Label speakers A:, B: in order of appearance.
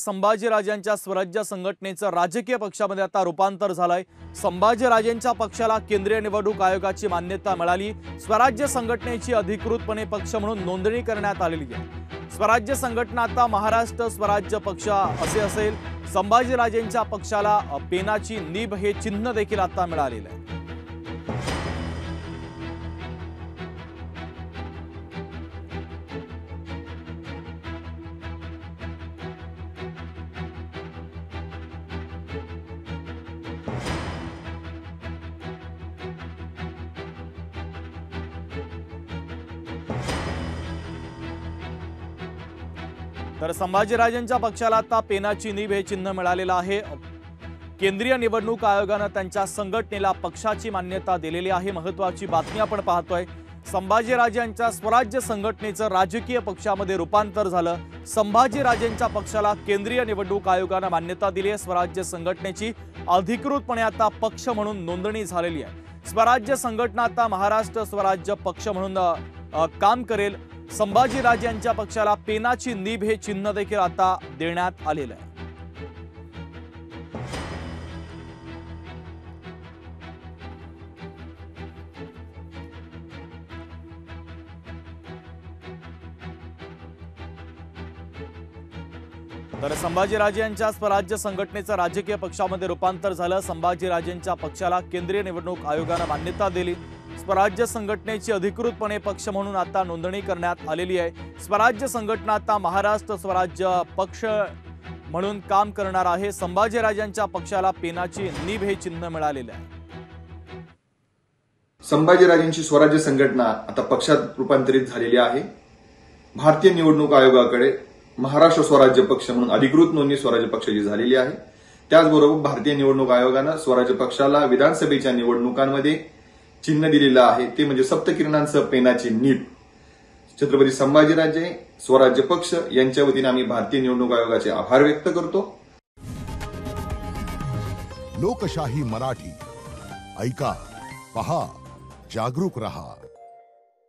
A: संभाजीराजांच्या स्वराज्य संघटनेचं राजकीय पक्षामध्ये आता रूपांतर झालंय। संभाजीराजांच्या पक्षाला केंद्रीय निवडणूक आयोगाची मान्यता मिळाली। स्वराज्य संघटनेची अधिकृतपणे पक्ष म्हणून नोंदणी करण्यात आलेली आहे। स्वराज्य संघटना आता महाराष्ट्र स्वराज्य पक्ष असे असेल। संभाजीराजांच्या पक्षाला पेनाची नीब हे चिन्ह देखील आता मिळालेलं आहे। तर संभाजीराजांच्या पक्षाला आता पेनाची नीब हे चिन्ह मिळालेलं आहे। केंद्रीय निवडणूक आयोगाने त्यांच्या संघटनेला पक्षाची मान्यता दिलेली आहे। महत्त्वाची बातमी आपण पाहतोय। संभाजीराजांच्या स्वराज्य संघटनेचं राजकीय पक्षामध्ये रूपांतर झालं। संभाजीराजांच्या पक्षाला केंद्रीय निवडणूक आयोगाने मान्यता दिली आहे। स्वराज्य संघटनेची अधिकृतपणे आता पक्ष म्हणून नोंदणी झालेली आहे। स्वराज्य संघटना आता महाराष्ट्र स्वराज्य पक्ष म्हणून काम करेल। संभाजीराजांच्या पक्षाला पेनाची नीब हे चिन्ह देखील आता देण्यात आलेलं आहे। तर संभाजीराजांच्या स्वराज्य संघटनेचं राजकीय पक्षामध्ये रूपांतर झालं। संभाजीराजांच्या पक्षाला केंद्रीय निवडणूक आयोगाने मान्यता दिली। स्वराज्य संघटनेची अधिकृतपणे पक्ष म्हणून आता नोंदणी करण्यात आलेली आहे। स्वराज्य संघटना आता महाराष्ट्र स्वराज्य पक्ष म्हणून काम करणार आहे। संभाजीराजांच्या पक्षाला पेनाची नीब हे चिन्ह मिळालेले आहे।
B: संभाजीराजांची स्वराज्य संघटना आता पक्षात रूपांतरित झालेली आहे। भारतीय निवडणूक आयोगाकडे महाराष्ट्र स्वराज्य पक्ष म्हणून अधिकृत नोंदणी स्वराज्य पक्षाची झालेली आहे। त्याचबरोबर भारतीय निवडणूक आयोगाने स्वराज्य पक्षाला विधानसभेच्या निवडणुकांमध्ये चिन्ह दिलेलं आहे, ते म्हणजे सप्तकिरणांसह पेनाची नीब। छत्रपती संभाजीराजे स्वराज्य पक्ष यांच्या वतीने आम्ही भारतीय निवडणूक आयोगाचे आभार व्यक्त करतो।
C: लोकशाही मराठी ऐका, पहा, जागरूक रहा।